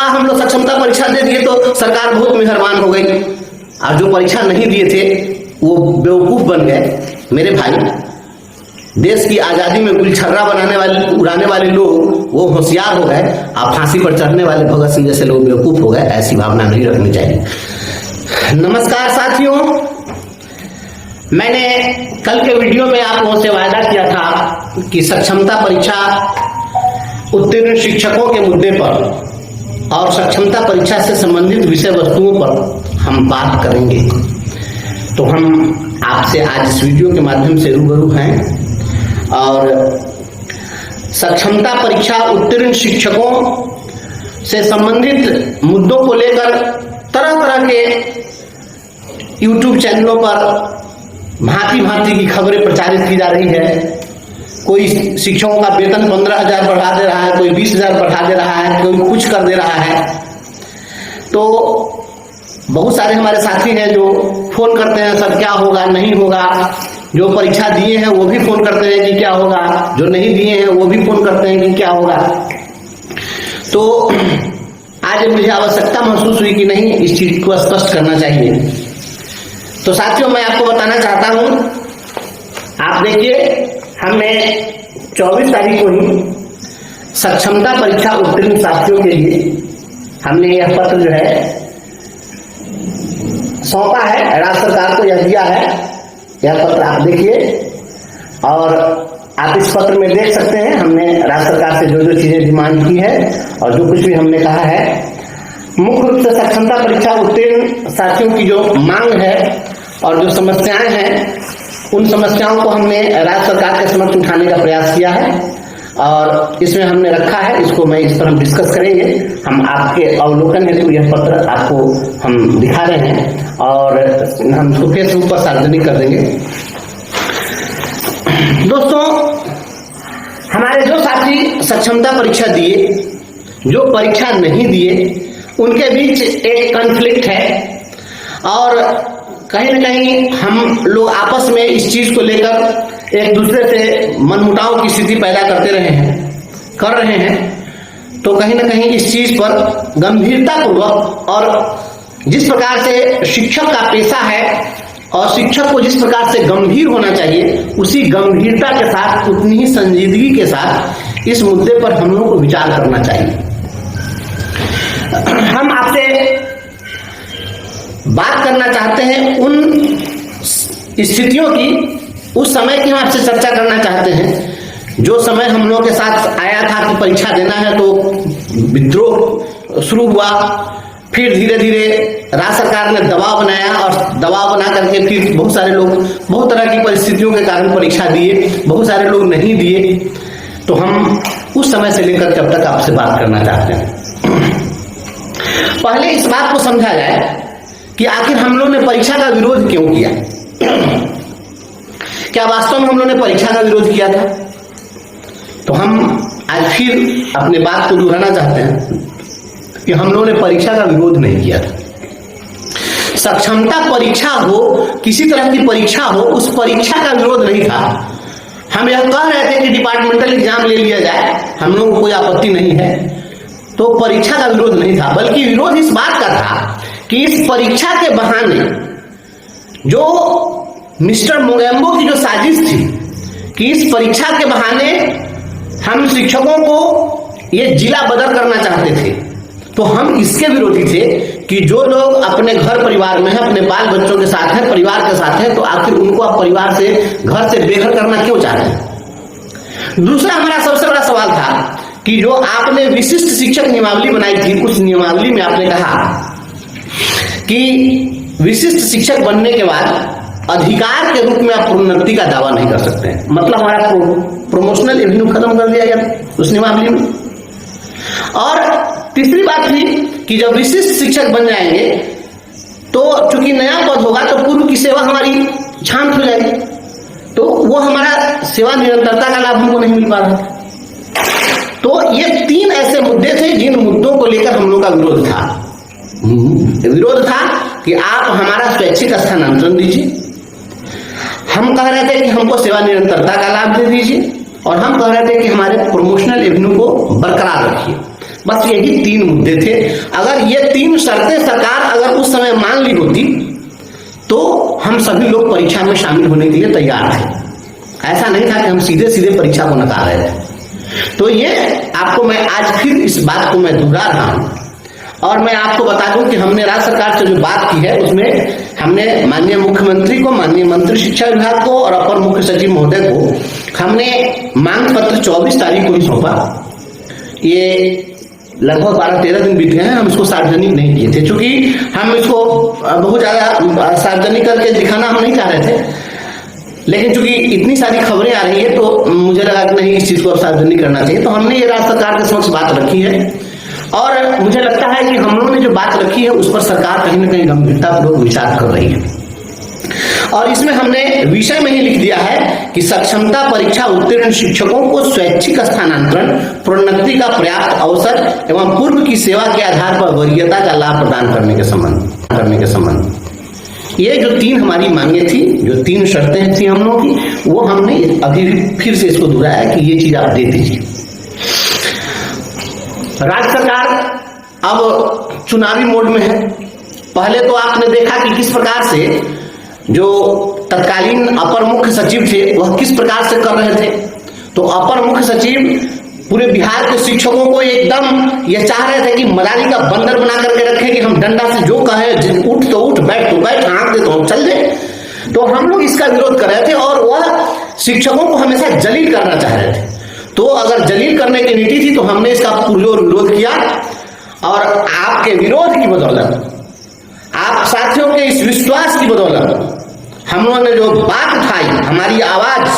हम लोग सक्षमता परीक्षा दे दिए तो सरकार बहुत मेहरबान हो गई, और जो परीक्षा नहीं दिए थे वो बेवकूफ बन गए। मेरे भाई, देश की आजादी में गुलछर्रा उड़ाने वाले लोग वो होशियार हो गए, और फांसी पर चढ़ने वाले भगत सिंह जैसे लोग बेवकूफ हो गए। ऐसी भावना नहीं रखनी चाहिए। नमस्कार साथियों, मैंने कल के वीडियो में आप लोगों से वायदा किया था कि सक्षमता परीक्षा उत्तीर्ण शिक्षकों के मुद्दे पर और सक्षमता परीक्षा से संबंधित विषय वस्तुओं पर हम बात करेंगे। तो हम आपसे आज इस वीडियो के माध्यम से रूबरू हैं और सक्षमता परीक्षा उत्तीर्ण शिक्षकों से संबंधित मुद्दों को लेकर तरह तरह के YouTube चैनलों पर भांति भांति की खबरें प्रचारित की जा रही है। कोई शिक्षकों का वेतन 15,000 बढ़ा दे रहा है, कोई 20,000 बढ़ा दे रहा है, कोई कुछ कर दे रहा है। तो बहुत सारे हमारे साथी हैं जो फोन करते हैं, सर क्या होगा, नहीं होगा। जो परीक्षा दिए हैं वो भी फोन करते हैं कि क्या होगा, जो नहीं दिए हैं वो भी फोन करते हैं कि क्या होगा। तो आज मुझे आवश्यकता महसूस हुई कि नहीं, इस चीज को स्पष्ट करना चाहिए। तो साथियों, मैं आपको बताना चाहता हूं, आप देखिए, हमने 24 तारीख को ही सक्षमता परीक्षा उत्तीर्ण साथियों के लिए हमने यह पत्र जो है सौंपा है, राज्य सरकार को यह दिया है। यह पत्र आप देखिए और आप इस पत्र में देख सकते हैं हमने राज्य सरकार से जो जो चीजें डिमांड की है और जो कुछ भी हमने कहा है। मुख्य रूप से सक्षमता परीक्षा उत्तीर्ण साथियों की जो मांग है और जो समस्याएं हैं, उन समस्याओं को हमने राज्य सरकार के समक्ष उठाने का प्रयास किया है और इसमें हमने रखा है। इस पर हम डिस्कस करेंगे। हम आपके अवलोकन हेतु यह पत्र आपको हम दिखा रहे हैं और हम इसको फेसबुक पर सार्वजनिक कर देंगे। दोस्तों, हमारे जो साथी सक्षमता परीक्षा दिए, जो परीक्षा नहीं दिए, उनके बीच एक कॉन्फ्लिक्ट है और कहीं न कहीं हम लोग आपस में इस चीज को लेकर एक दूसरे से मनमुटाव की स्थिति पैदा कर रहे हैं। तो कहीं न कहीं इस चीज पर गंभीरता पूर्वक और जिस प्रकार से शिक्षक का पेशा है और शिक्षक को जिस प्रकार से गंभीर होना चाहिए, उसी गंभीरता के साथ, उतनी ही संजीदगी के साथ इस मुद्दे पर हम लोगों को विचार करना चाहिए। हम आपसे बात करना चाहते हैं उन स्थितियों की, उस समय की हम आपसे चर्चा करना चाहते हैं जो समय हम लोगों के साथ आया था कि परीक्षा देना है, तो विद्रोह शुरू हुआ। फिर धीरे धीरे राज्य सरकार ने दबाव बनाया और दबाव बना करके फिर बहुत सारे लोग बहुत तरह की परिस्थितियों के कारण परीक्षा दिए, बहुत सारे लोग नहीं दिए। तो हम उस समय से लेकर जब तक आपसे बात करना चाहते हैं, पहले इस बात को समझा जाए कि आखिर हम लोग ने परीक्षा का विरोध क्यों किया। क्या वास्तव में हम लोग ने परीक्षा का विरोध किया था? तो हम आज फिर अपने बात को दोहराना चाहते हैं कि हम लोगों ने परीक्षा का विरोध नहीं किया था। सक्षमता परीक्षा हो, किसी तरह की परीक्षा हो, उस परीक्षा का विरोध नहीं था। हम यह कह रहे थे कि डिपार्टमेंटल एग्जाम ले लिया जाए, हम लोगों को कोई आपत्ति नहीं है। तो परीक्षा का विरोध नहीं था, बल्कि विरोध इस बात का था कि इस परीक्षा के बहाने जो मिस्टर मोगेम्बो की जो साजिश थी कि इस परीक्षा के बहाने हम शिक्षकों को ये जिला बदर करना चाहते थे, तो हम इसके विरोधी थे कि जो लोग अपने घर परिवार में हैं, अपने बाल बच्चों के साथ हैं, परिवार के साथ हैं, तो आखिर उनको आप परिवार से, घर से बेघर करना क्यों चाहते हैं। दूसरा हमारा सबसे बड़ा सवाल था कि जो आपने विशिष्ट शिक्षक नियमावली बनाई थी, उस नियमावली में आपने कहा कि विशिष्ट शिक्षक बनने के बाद अधिकार के रूप में आप प्रोन्नति का दावा नहीं कर सकते हैं। मतलब हमारा प्रमोशनल एवेन्यू खत्म कर दिया गया उस नियमावली में। और तीसरी बात थी कि जब विशिष्ट शिक्षक बन जाएंगे तो चूंकि नया पद होगा तो पूर्व की सेवा हमारी शांत हो जाएगी, तो वो हमारा सेवा निरंतरता का लाभ हमको नहीं मिल पा रहा। तो ये तीन ऐसे मुद्दे थे जिन मुद्दों को लेकर हम लोग का विरोध था। विरोध था कि आप हमारा स्वैच्छिक स्थानांतरण दीजिए, हम कह रहे थे कि हमको सेवा निरंतरता का लाभ दे दीजिए, और हम कह रहे थे कि हमारे प्रमोशनल एवेन्यू को बरकरार रखिए। बस यही तीन मुद्दे थे तीन शर्तें सरकार अगर उस समय मान ली होती तो हम सभी लोग परीक्षा में शामिल होने के लिए तैयार थे। ऐसा नहीं था कि हम सीधे सीधे परीक्षा को नकार रहे थे। तो ये आपको मैं आज फिर इस बात को मैं दोहरा रहा हूं और मैं आपको बता दूं कि हमने राज्य सरकार से जो बात की है उसमें हमने माननीय मुख्यमंत्री को, माननीय मंत्री शिक्षा विभाग को और अपर मुख्य सचिव महोदय को हमने मांग पत्र 24 तारीख को ही सौंपा। ये लगभग 12-13 दिन बीत गए हैं, हम इसको सार्वजनिक नहीं किए थे क्योंकि हम इसको बहुत ज्यादा सार्वजनिक करके दिखाना हम नहीं चाह रहे थे, लेकिन चूंकि इतनी सारी खबरें आ रही है तो मुझे लगा कि नहीं, इस चीज को अब सार्वजनिक करना चाहिए। तो हमने ये राज्य सरकार के समक्ष बात रखी है और मुझे लगता है कि हम लोगों ने जो बात रखी है उस पर सरकार कहीं ना कहीं गंभीरतापूर्वक विचार कर रही है। और इसमें हमने विषय में ही लिख दिया है कि सक्षमता परीक्षा उत्तीर्ण शिक्षकों को स्वैच्छिक स्थानांतरण, प्रोन्नति का पर्याप्त अवसर एवं पूर्व की सेवा के आधार पर वरीयता का लाभ प्रदान करने के संबंध ये जो तीन हमारी मांगे थी, जो तीन शर्तें थी हम लोगों की, वो हमने अभी फिर से इसको दोहराया कि ये चीज आप दे दीजिए। राज्य सरकार अब चुनावी मोड में है। पहले तो आपने देखा कि किस प्रकार से जो तत्कालीन अपर मुख्य सचिव थे वह किस प्रकार से कर रहे थे। तो अपर मुख्य सचिव पूरे बिहार के शिक्षकों को एकदम ये चाह रहे थे कि मलाली का बंदर बना करके रखे कि हम डंडा से जो कहे, उठ तो उठ, बैठ तो बैठ, हाँक दे तो हम चल दे। तो हम लोग इसका विरोध कर रहे थे और वह शिक्षकों को हमेशा जलील करना चाह रहे थे। तो अगर जलील करने की नीति थी तो हमने इसका पुरजोर विरोध किया और आपके विरोध की बदौलत, आप साथियों के इस विश्वास की बदौलत हम लोगों ने जो बात उठाई, हमारी आवाज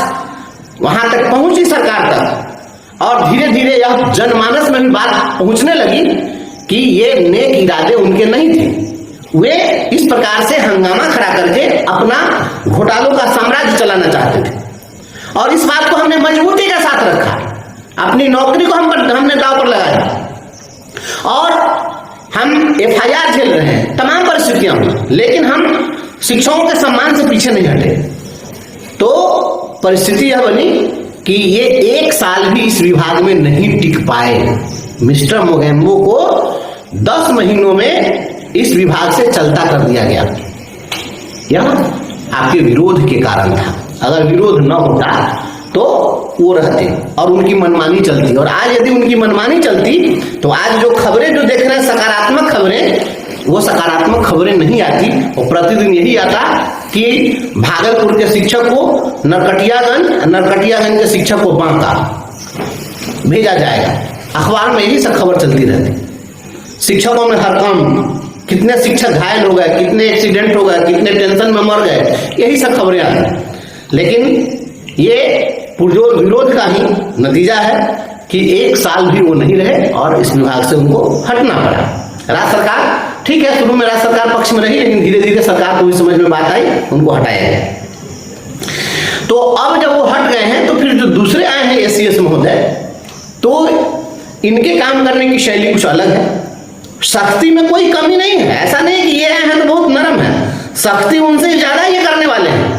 वहां तक पहुंची सरकार तक और धीरे धीरे यह जनमानस में भी बात पहुंचने लगी कि ये नेक इरादे उनके नहीं थे। वे इस प्रकार से हंगामा खड़ा करके अपना घोटालों का साम्राज्य चलाना चाहते थे और इस बात को हमने मजबूती के साथ रखा। अपनी नौकरी को हमने दांव पर लगाया और हम FIR झेल रहे हैं तमाम परिस्थितियों में, लेकिन हम शिक्षकों के सम्मान से पीछे नहीं हटे। तो परिस्थिति यह बनी कि ये 1 साल भी इस विभाग में नहीं टिक पाए। मिस्टर मोगेम्बो को 10 महीनों में इस विभाग से चलता कर दिया गया। यह आपके विरोध के कारण था। अगर विरोध न होता तो वो रहते और उनकी मनमानी चलती। और आज यदि उनकी मनमानी चलती तो आज जो खबरें जो देख रहे हैं सकारात्मक खबरें, वो सकारात्मक खबरें नहीं आती। और प्रतिदिन यही आता कि भागलपुर के शिक्षक को नरकटियागंज के शिक्षक को बांका भेजा जाएगा। अखबार में यही सब खबर चलती रहती। शिक्षकों में हड़कंप, कितने शिक्षक घायल हो गए, कितने एक्सीडेंट हो गए, कितने टेंशन में मर गए, यही सब खबरें आती। लेकिन ये पुरजोर विरोध का ही नतीजा है कि 1 साल भी वो नहीं रहे और इस विभाग से उनको हटना पड़ा। राज्य सरकार, ठीक है, शुरू में राज्य सरकार पक्ष में रही, लेकिन धीरे धीरे सरकार को भी समझ में बात आई, उनको हटाया गया। तो अब जब वो हट गए हैं तो फिर जो दूसरे आए हैं ACS महोदय, तो इनके काम करने की शैली कुछ अलग है। सख्ती में कोई कमी नहीं है, ऐसा नहीं कि ये हैं तो बहुत नरम है, सख्ती उनसे ज्यादा ये करने वाले हैं।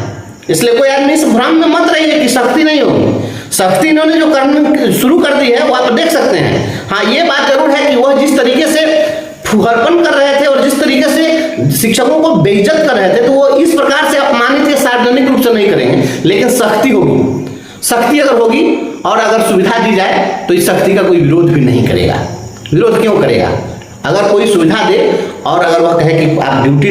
इसलिए कोई आदमी इस भ्रम में मत रहिए कि सख्ती नहीं होगी। सख्ती इन्होंने जो करना शुरू कर दी है वो आप देख सकते हैं। हाँ, ये बात जरूर है कि वह जिस तरीके से फुहरपन कर रहे थे और जिस तरीके से शिक्षकों को बेइज्जत कर रहे थे, तो वो इस प्रकार से अपमानित या सार्वजनिक रूप से नहीं करेंगे, लेकिन सख्ती होगी। सख्ती अगर होगी और अगर सुविधा दी जाए तो इस सख्ती का कोई विरोध भी नहीं करेगा। विरोध क्यों करेगा? अगर कोई सुविधा दे और अगर वह कहे कि आप ड्यूटी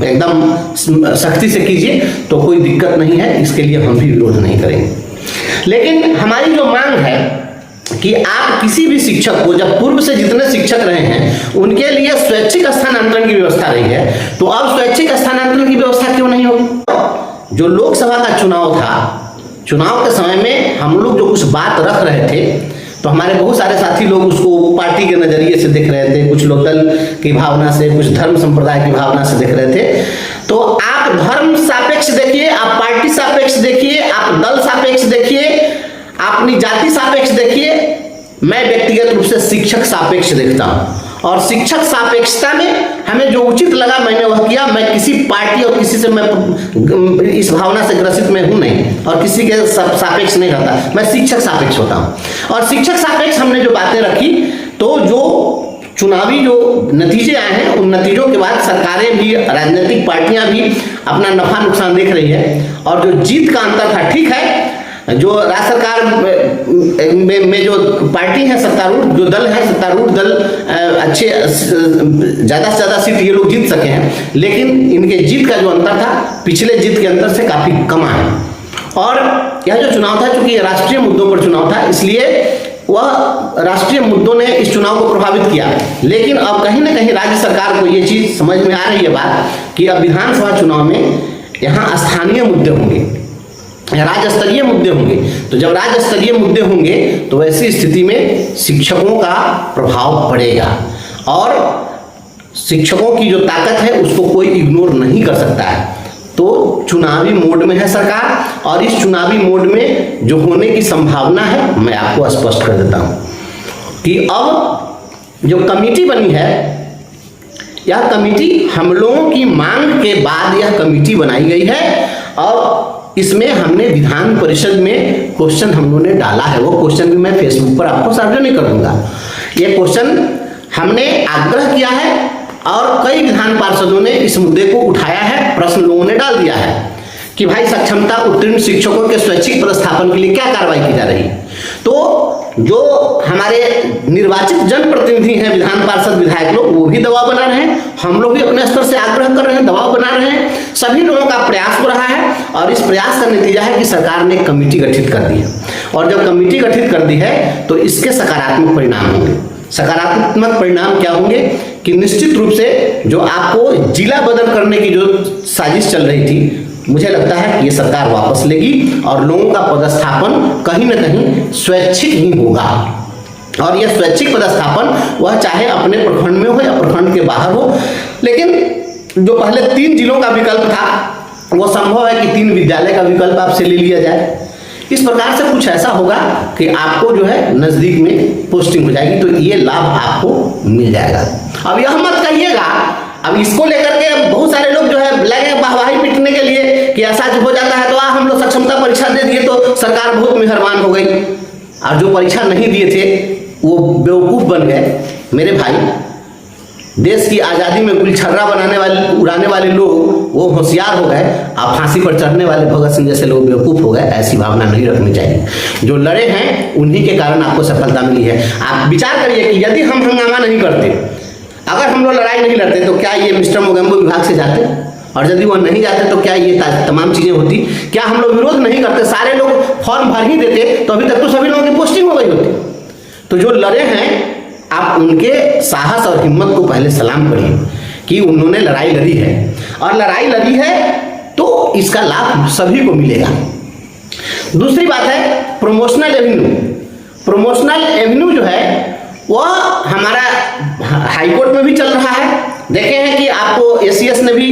एकदम सख्ती से कीजिए तो कोई दिक्कत नहीं है, इसके लिए हम भी विरोध नहीं करेंगे। लेकिन हमारी जो मांग है कि आप किसी भी शिक्षक को, जब पूर्व से जितने शिक्षक रहे हैं उनके लिए स्वैच्छिक स्थानांतरण की व्यवस्था रही है, तो अब स्वैच्छिक स्थानांतरण की व्यवस्था क्यों नहीं होगी? जो लोकसभा का चुनाव था, चुनाव के समय में हम लोग जो कुछ बात रख रहे थे, तो हमारे बहुत सारे साथी लोग उसको पार्टी के नजरिए से देख रहे थे, कुछ लोग दल की भावना से, कुछ धर्म संप्रदाय की भावना से देख रहे थे। तो आप धर्म सापेक्ष देखिए, आप पार्टी सापेक्ष देखिए, आप दल सापेक्ष देखिए, आप अपनी जाति सापेक्ष देखिए। मैं व्यक्तिगत रूप से शिक्षक सापेक्ष देखता हूँ और शिक्षक सापेक्षता में हमें जो उचित लगा मैंने वह किया। मैं किसी पार्टी और किसी से मैं इस भावना से ग्रसित में हूं नहीं और किसी के सापेक्ष नहीं रहता, मैं शिक्षक सापेक्ष होता हूं। और शिक्षक सापेक्ष हमने जो बातें रखी, तो जो चुनावी जो नतीजे आए हैं उन नतीजों के बाद सरकारें भी, राजनीतिक पार्टियां भी अपना नफा नुकसान देख रही है। और जो जीत का अंतर था, ठीक है, जो राज्य सरकार में जो पार्टी है सत्तारूढ़, जो दल है सत्तारूढ़ दल, अच्छे ज़्यादा से ज़्यादा सीट ये लोग जीत सके हैं, लेकिन इनके जीत का जो अंतर था पिछले जीत के अंतर से काफ़ी कम है। और यह जो चुनाव था, चूंकि राष्ट्रीय मुद्दों पर चुनाव था, इसलिए वह राष्ट्रीय मुद्दों ने इस चुनाव को प्रभावित किया। लेकिन अब कहीं ना कहीं राज्य सरकार को ये चीज़ समझ में आ रही है बात कि अब विधानसभा चुनाव में यहाँ स्थानीय मुद्दे होंगे, राज्य स्तरीय मुद्दे होंगे। तो जब राज्य स्तरीय मुद्दे होंगे तो ऐसी स्थिति में शिक्षकों का प्रभाव पड़ेगा और शिक्षकों की जो ताकत है उसको कोई इग्नोर नहीं कर सकता है। तो चुनावी मोड में है सरकार और इस चुनावी मोड में जो होने की संभावना है मैं आपको स्पष्ट कर देता हूं कि अब जो कमेटी बनी है, यह कमेटी हम लोगों की मांग के बाद यह कमेटी बनाई गई है और इसमें हमने विधान परिषद में क्वेश्चन हम लोगों ने डाला है। वो क्वेश्चन भी मैं फेसबुक पर आपको सार्वजनिक कर दूंगा। ये क्वेश्चन हमने आग्रह किया है और कई विधान पार्षदों ने इस मुद्दे को उठाया है, प्रश्न लोगों ने डाल दिया है कि भाई सक्षमता उत्तीर्ण शिक्षकों के स्वैच्छिक पदस्थापन के लिए क्या कार्रवाई की जा रही है। तो जो हमारे निर्वाचित जनप्रतिनिधि हैं, विधान पार्षद विधायक लोग, वो भी दबाव बना रहे हैं, हम लोग भी अपने स्तर से आग्रह कर रहे हैं, दबाव बना रहे हैं, सभी लोगों का प्रयास हो रहा है और इस प्रयास का नतीजा है कि सरकार ने कमेटी गठित कर दी है। और जब कमेटी गठित कर दी है तो इसके सकारात्मक परिणाम होंगे। सकारात्मक परिणाम क्या होंगे कि निश्चित रूप से जो आपको जिला बदल करने की जो साजिश चल रही थी, मुझे लगता है कि ये सरकार वापस लेगी और लोगों का पदस्थापन कहीं ना कहीं स्वैच्छिक ही होगा। और यह स्वैच्छिक पदस्थापन वह चाहे अपने प्रखंड में हो या प्रखंड के बाहर हो, लेकिन जो पहले 3 जिलों का विकल्प था वो संभव है कि 3 विद्यालय का विकल्प आपसे ले लिया जाए। इस प्रकार से कुछ ऐसा होगा कि आपको जो है नजदीक में पोस्टिंग हो जाएगी, तो ये लाभ आपको मिल जाएगा। अब यह मत कहिएगा, अब इसको लेकर के बहुत सारे लोग जो है लगे वाहवाही पीटने के लिए कि ऐसा हो जाता है तो हम लोग सक्षमता परीक्षा दे दिए तो सरकार बहुत मेहरबान हो गई, और जो परीक्षा नहीं दिए थे वो बेवकूफ बन गए। मेरे भाई, देश की आज़ादी में गुलछर्रा उड़ाने वाले लोग वो होशियार हो गए, अब फांसी पर चढ़ने वाले भगत सिंह जैसे लोग बेवकूफ हो गए। ऐसी भावना नहीं रखनी चाहिए। जो लड़े हैं उन्हीं के कारण आपको सफलता मिली है। आप विचार करिए कि यदि हम हंगामा नहीं करते, अगर हम लोग लड़ाई नहीं लड़ते, तो क्या ये मिस्टर मोगेम्बो विभाग से जाते? और यदि वो नहीं जाते तो क्या ये तमाम चीजें होती? क्या हम लोग विरोध नहीं करते, सारे लोग फॉर्म भर ही देते, तो अभी तक तो सभी लोगों की पोस्टिंग हो गई होती। तो जो लड़े हैं, आप उनके साहस और हिम्मत को पहले सलाम करिए कि उन्होंने लड़ाई लड़ी है, और लड़ाई लड़ी है तो इसका लाभ सभी को मिलेगा। दूसरी बात है प्रमोशनल एवेन्यू। प्रमोशनल एवेन्यू जो है वह हमारा हाईकोर्ट में भी चल रहा है। देखे हैं कि आपको एसीएस ने भी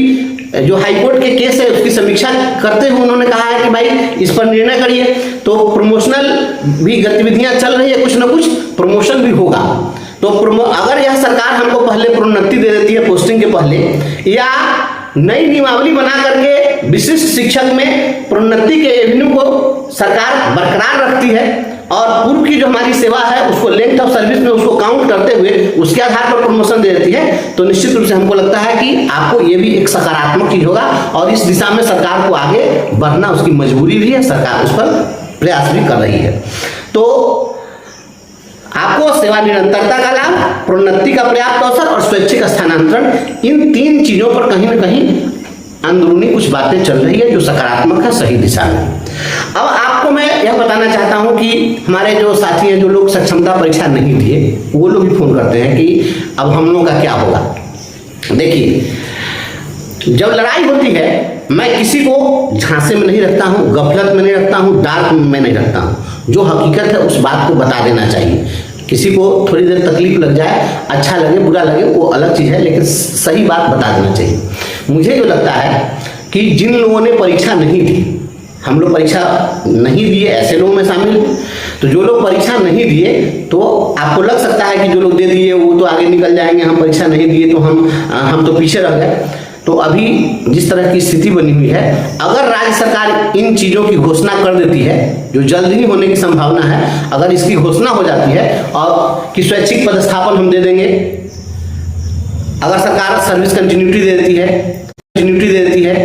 जो हाईकोर्ट के केस है उसकी समीक्षा करते हुए उन्होंने कहा है कि भाई इस पर निर्णय करिए। तो प्रमोशनल भी गतिविधियां चल रही है, कुछ ना कुछ प्रमोशन भी होगा। तो अगर यह सरकार हमको पहले प्रोन्नति दे देती है पोस्टिंग के पहले, या नई नियमावली बना करके विशिष्ट शिक्षक में प्रोन्नति के एवेन्यू को सरकार बरकरार रखती है और पूर्व की जो हमारी सेवा है उसको लेंथ ऑफ सर्विस में उसको काउंट करते हुए उसके आधार पर प्रमोशन दे देती है, तो निश्चित रूप से हमको लगता है कि आपको ये भी एक सकारात्मक चीज होगा और इस दिशा में सरकार को आगे बढ़ना उसकी मजबूरी भी है, सरकार उस पर प्रयास भी कर रही है। तो आपको सेवा निरंतरता का लाभ, प्रोन्नति का पर्याप्त अवसर और स्वैच्छिक स्थानांतरण, इन 3 चीजों पर कहीं ना कहीं अंदरूनी कुछ बातें चल रही है जो सकारात्मक है, सही दिशा में। अब आपको मैं यह बताना चाहता हूं कि हमारे जो साथी हैं, जो लोग सक्षमता परीक्षा नहीं दिए, वो लोग भी फोन करते हैं कि अब हम लोगों का क्या होगा। देखिए, जब लड़ाई होती है मैं किसी को झांसे में नहीं रखता हूं, गफलत में नहीं रखता हूं, डार्क में नहीं रखता हूं। जो हकीकत है उस बात को बता देना चाहिए। किसी को थोड़ी देर तकलीफ लग जाए, अच्छा लगे बुरा लगे वो अलग चीज़ है, लेकिन सही बात बता देना चाहिए। मुझे जो लगता है कि जिन लोगों ने परीक्षा नहीं दी, हम लोग परीक्षा नहीं दिए ऐसे लोगों में शामिल, तो जो लोग परीक्षा नहीं दिए तो आपको लग सकता है कि जो लोग दे दिए वो तो आगे निकल जाएंगे, हम परीक्षा नहीं दिए तो हम तो पीछे रह गए। तो अभी जिस तरह की स्थिति बनी हुई है, अगर राज्य सरकार इन चीज़ों की घोषणा कर देती है, जो जल्द ही होने की संभावना है, अगर इसकी घोषणा हो जाती है और कि स्वैच्छिक पदस्थापन हम दे देंगे, अगर सरकार सर्विस कंटिन्यूटी देती है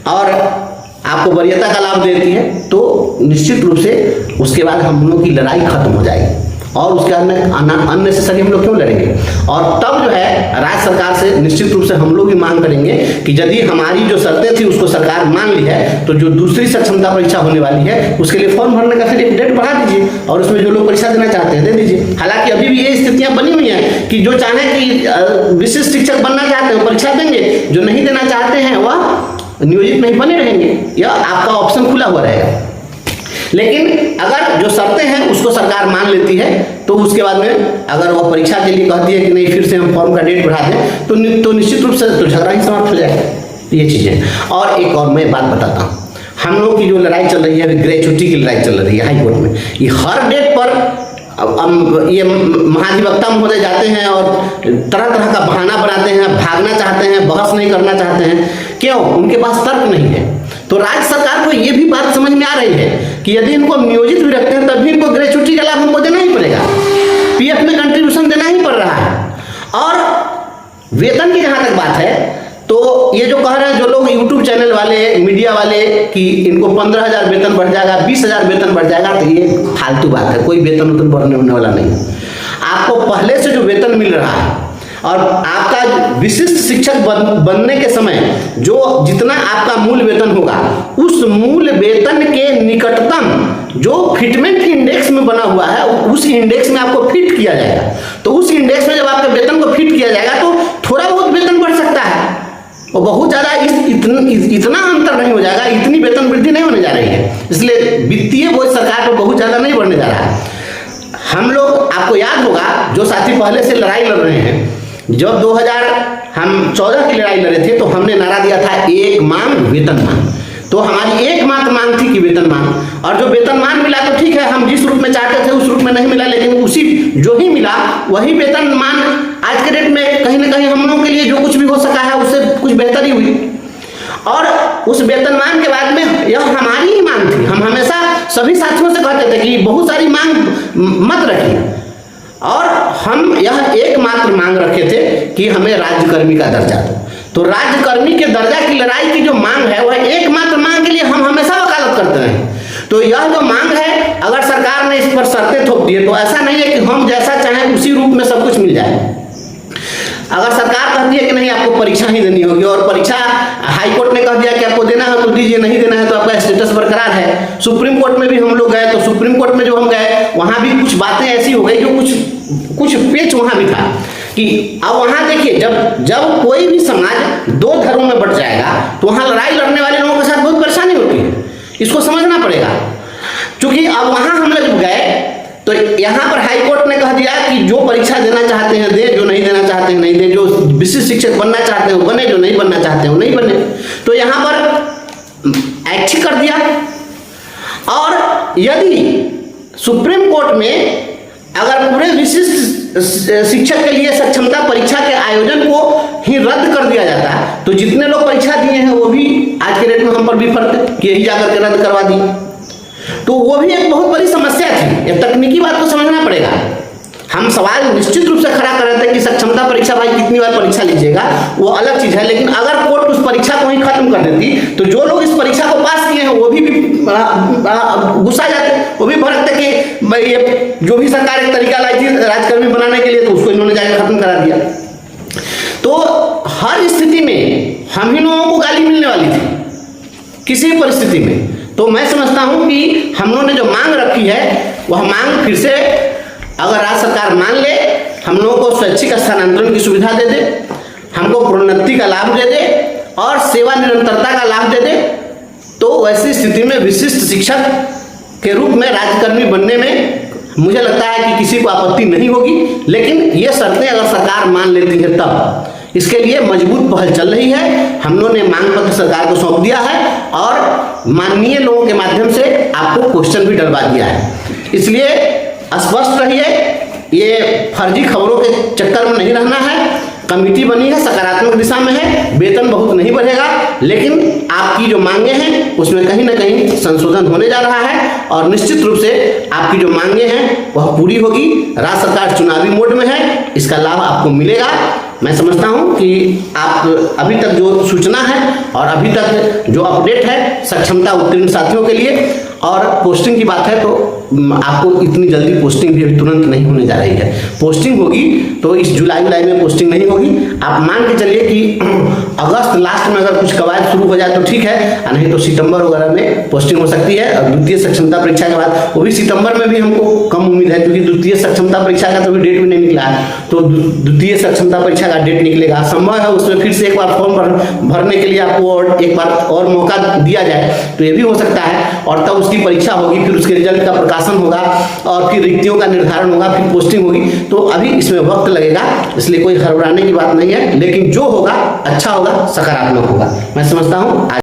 और आपको वरीयता का लाभ देती है तो निश्चित रूप से उसके बाद हम लोगों की लड़ाई खत्म हो जाएगी और उसके बाद अननेसेसरी हम लोग क्यों लड़ेंगे। और तब जो है राज्य सरकार से निश्चित रूप से हम लोग भी मांग करेंगे कि यदि हमारी जो शर्तें थी उसको सरकार मान ली है तो जो दूसरी सक्षमता परीक्षा होने वाली है उसके लिए फॉर्म भरने का फिर एक डेट बढ़ा दीजिए और उसमें जो लोग परीक्षा देना चाहते हैं दे दीजिए। हालांकि अभी भी ये स्थितियां बनी हुई हैं कि जो चाहे कि विशिष्ट शिक्षक बनना चाहते हैं परीक्षा देंगे, जो नहीं देना चाहते हैं वह नियोजित नहीं बने रहेंगे। यह आपका ऑप्शन खुला हुआ रहेगा। लेकिन अगर जो शर्तें हैं उसको सरकार मान लेती है तो उसके बाद में अगर वो परीक्षा के लिए कहती है कि नहीं फिर से हम फॉर्म का डेट बढ़ा दें तो निश्चित रूप से तो झगड़ा ही समाप्त हो जाएगा। ये चीज़ें। और एक और मैं बात बताता हूँ, हम लोग की जो लड़ाई चल रही है ग्रेचुटी की लड़ाई चल रही है हाई कोर्ट में, ये हर डेट पर ये महाधिवक्ता महोदय जाते हैं और तरह तरह का बहाना बनाते हैं, भागना चाहते हैं, बहस नहीं करना चाहते हैं। क्यों? उनके पास तर्क नहीं है। तो राज्य सरकार को ये भी बात समझ में आ रही है कि यदि इनको नियोजित भी रखते हैं तब भी इनको ग्रेचुटी का लाभ हमको देना ही पड़ेगा, पीएफ में कंट्रीब्यूशन देना ही पड़ रहा है। और वेतन की जहाँ तक बात है तो ये जो कह रहे हैं जो लोग यूट्यूब चैनल वाले, मीडिया वाले कि इनको 15,000 वेतन बढ़ जाएगा, 20,000 वेतन बढ़ जाएगा, तो ये फालतू बात है। कोई वेतन उतन बढ़ने होने वाला नहीं। आपको पहले से जो वेतन मिल रहा है और आपका विशिष्ट शिक्षक बनने के समय जो जितना आपका मूल वेतन होगा उस मूल वेतन के निकटतम जो फिटमेंट इंडेक्स में बना हुआ है उस इंडेक्स में आपको फिट किया जाएगा। तो उस इंडेक्स में जब आपके वेतन को फिट किया जाएगा तो थोड़ा बहुत वेतन बढ़ सकता है और बहुत ज़्यादा इतना अंतर नहीं हो जाएगा, इतनी वेतन वृद्धि नहीं होने जा रही है। इसलिए वित्तीय बोझ सरकार पर बहुत ज़्यादा नहीं बढ़ने जा रहा है। हम लोग, आपको याद होगा जो साथी पहले से लड़ाई लड़ रहे हैं, जब 2014 की लड़ाई लड़े थे तो हमने नारा दिया था एक मांग वेतन मांग। तो हमारी एकमात्र मांग थी कि वेतन मांग, और जो वेतन मान मिला तो ठीक है, हम जिस रूप में चाहते थे उस रूप में नहीं मिला, लेकिन उसी जो ही मिला वही वेतन मान आज के डेट में कहीं ना कहीं हम लोगों के लिए जो कुछ भी हो सका है उससे कुछ बेहतर ही हुई। और उस वेतनमान के बाद में यह हमारी ही मांग थी। हम हमेशा सभी साथियों से कहते थे कि बहुत सारी मांग मत रखिए, और हम यह एकमात्र मांग रखे थे कि हमें राज्यकर्मी का दर्जा दो। तो राज्यकर्मी के दर्जा की लड़ाई की जो मांग है वह एकमात्र मांग के लिए हम हमेशा वकालत करते हैं। तो यह जो मांग है अगर सरकार ने इस पर शर्तें थोप दी है तो ऐसा नहीं है कि हम जैसा चाहें उसी रूप में सब कुछ मिल जाए। अगर सरकार कहती है कि नहीं आपको परीक्षा ही देनी होगी और परीक्षा हाईकोर्ट ने कह दिया कि आपको देना है तो दीजिए, नहीं देना है तो आपका स्टेटस बरकरार है। सुप्रीम कोर्ट में भी हम लोग गए तो सुप्रीम कोर्ट में जो हम गए वहाँ भी कुछ बातें ऐसी हो गई जो कुछ पेच वहाँ भी था कि अब वहाँ देखिए जब कोई भी समाज दो धर्मों में बट जाएगा तो वहाँ लड़ाई लड़ने वाले लोगों के साथ बहुत परेशानी होती है। इसको समझना पड़ेगा, क्योंकि अब वहाँ हम लोग गए तो यहाँ पर हाई कोर्ट ने कह दिया कि जो परीक्षा देना चाहते हैं दे, जो नहीं देना चाहते हैं नहीं दे, जो विशिष्ट शिक्षक बनना चाहते हैं वो बने, जो नहीं बनना चाहते हैं वो नहीं बने। तो यहाँ पर एक्ट कर दिया। और यदि सुप्रीम कोर्ट में अगर पूरे विशिष्ट शिक्षक के लिए सक्षमता परीक्षा के आयोजन को ही रद्द कर दिया जाता है तो जितने लोग परीक्षा दिए हैं वो भी आज के डेट में हम पर भी फर्क कि यही जाकर के रद्द करवा दिए। तो वो भी एक बहुत बड़ी समस्या थी। एक तकनीकी बात को समझना पड़ेगा। हम सवाल निश्चित रूप से खड़ा कर रहे थे कि सक्षमता परीक्षा भाई कितनी बार परीक्षा लीजिएगा वो अलग चीज है, लेकिन अगर कोर्ट उस परीक्षा को ही खत्म कर देती तो जो लोग इस परीक्षा को पास किए हैं वो भी गुस्सा जाते, वो भी भड़कते कि भाई ये जो भी सरकार एक तरीका लाई थी राजकर्मी बनाने के लिए तो उसको इन्होंने जाकर खत्म करा दिया। तो हर स्थिति में हम ही लोगों को गाली मिलने वाली थी किसी परिस्थिति में। तो मैं समझता हूं कि हम लोगों ने जो मांग रखी है वह मांग फिर से अगर राज्य सरकार मान ले, हम लोगों को स्वैच्छिक स्थानांतरण की सुविधा दे दे, हमको प्रोन्नति का लाभ दे दे और सेवा निरंतरता का लाभ दे दे, तो वैसी स्थिति में विशिष्ट शिक्षक के रूप में राज्यकर्मी बनने में मुझे लगता है कि किसी को आपत्ति नहीं होगी। लेकिन ये शर्तें अगर सरकार मान लेती है तब इसके लिए मजबूत पहल चल रही है। हम लोगों ने मांग पत्र सरकार को सौंप दिया है और माननीय लोगों के माध्यम से आपको क्वेश्चन भी डलवा दिया है। इसलिए स्पष्ट रहिए, ये फर्जी खबरों के चक्कर में नहीं रहना है। कमेटी बनी है, सकारात्मक दिशा में है, वेतन बहुत नहीं बढ़ेगा, लेकिन आपकी जो मांगे हैं उसमें कहीं ना कहीं संशोधन होने जा रहा है और निश्चित रूप से आपकी जो मांगे हैं वह पूरी होगी। राज्य सरकार चुनावी मोड में है, इसका लाभ आपको मिलेगा। मैं समझता हूं कि आप अभी तक जो सूचना है और अभी तक जो अपडेट है सक्षमता उत्तीर्ण साथियों के लिए, और पोस्टिंग की बात है तो आपको इतनी जल्दी पोस्टिंग भी अभी तुरंत नहीं होने जा रही है। पोस्टिंग होगी तो इस जुलाई में पोस्टिंग नहीं होगी। आप मान के चलिए कि अगस्त लास्ट में अगर कुछ कवायद शुरू हो जाए तो ठीक है, नहीं तो सितंबर वगैरह में पोस्टिंग हो सकती है। और द्वितीय सक्षमता परीक्षा के बाद वो भी सितंबर में भी हमको कम उम्मीद है, क्योंकि द्वितीय सक्षमता परीक्षा का तो अभी डेट भी नहीं निकला है। तो द्वितीय सक्षमता परीक्षा का डेट निकलेगा, संभव है उसमें फिर से एक बार फॉर्म भरने के लिए आपको और एक बार और मौका दिया जाए, तो ये भी हो सकता है। और तब उसकी परीक्षा होगी, फिर उसके रिजल्ट का प्रकाशन होगा और फिर रिक्तियों का निर्धारण होगा, फिर पोस्टिंग होगी। तो अभी इसमें वक्त लगेगा, इसलिए कोई घबराने की बात नहीं है, लेकिन जो होगा अच्छा होगा, सकारात्मक होगा, मैं समझता हूँ।